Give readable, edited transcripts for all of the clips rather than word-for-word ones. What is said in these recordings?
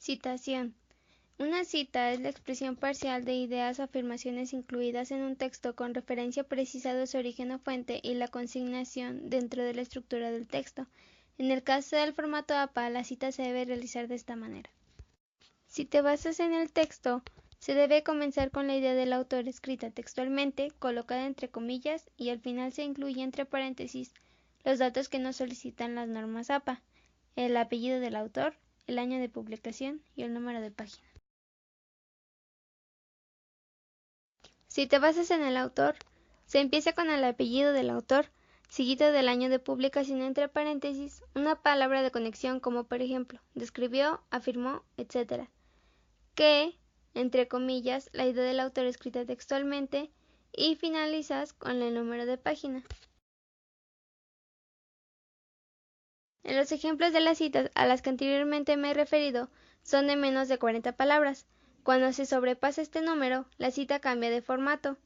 Citación. Una cita es la expresión parcial de ideas o afirmaciones incluidas en un texto con referencia precisa de su origen o fuente y la consignación dentro de la estructura del texto. En el caso del formato APA, la cita se debe realizar de esta manera. Si te basas en el texto, se debe comenzar con la idea del autor escrita textualmente, colocada entre comillas, y al final se incluye entre paréntesis los datos que nos solicitan las normas APA, el apellido del autor, el año de publicación y el número de página. Si te basas en el autor, se empieza con el apellido del autor, seguido del año de publicación entre paréntesis, una palabra de conexión como por ejemplo, describió, afirmó, etc. Que, entre comillas, la idea del autor escrita textualmente, y finalizas con el número de página. En los ejemplos de las citas a las que anteriormente me he referido son de menos de 40 palabras. Cuando se sobrepasa este número, la cita cambia de formato.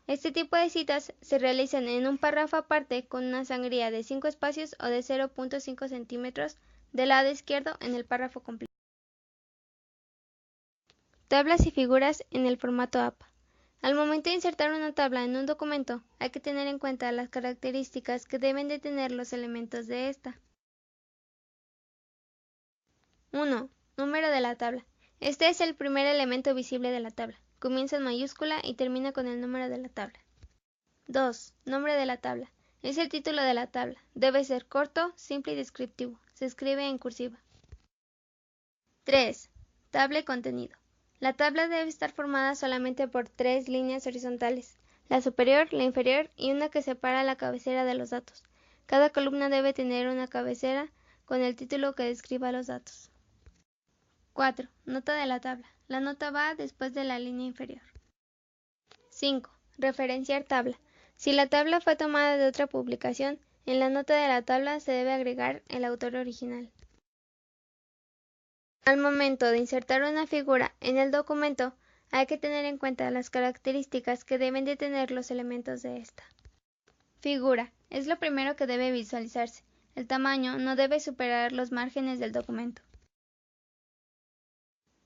Este tipo de citas se realizan en un párrafo aparte con una sangría de 5 espacios o de 0.5 centímetros del lado izquierdo en el párrafo completo. Tablas y figuras en el formato APA. Al momento de insertar una tabla en un documento, hay que tener en cuenta las características que deben de tener los elementos de esta. 1. Número de la tabla. Este es el primer elemento visible de la tabla. Comienza en mayúscula y termina con el número de la tabla. 2. Nombre de la tabla. Es el título de la tabla. Debe ser corto, simple y descriptivo. Se escribe en cursiva. 3. Tabla y contenido. La tabla debe estar formada solamente por 3 líneas horizontales, la superior, la inferior y una que separa la cabecera de los datos. Cada columna debe tener una cabecera con el título que describa los datos. 4. Nota de la tabla. La nota va después de la línea inferior. 5. Referenciar tabla. Si la tabla fue tomada de otra publicación, en la nota de la tabla se debe agregar el autor original. Al momento de insertar una figura en el documento, hay que tener en cuenta las características que deben de tener los elementos de esta. Figura. Es lo primero que debe visualizarse. El tamaño no debe superar los márgenes del documento.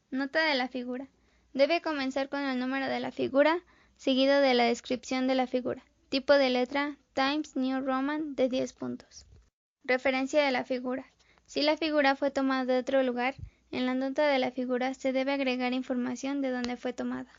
Nota de la figura. Debe comenzar con el número de la figura, seguido de la descripción de la figura. Tipo de letra Times New Roman de 10 puntos. Referencia de la figura. Si la figura fue tomada de otro lugar, en la nota de la figura se debe agregar información de dónde fue tomada.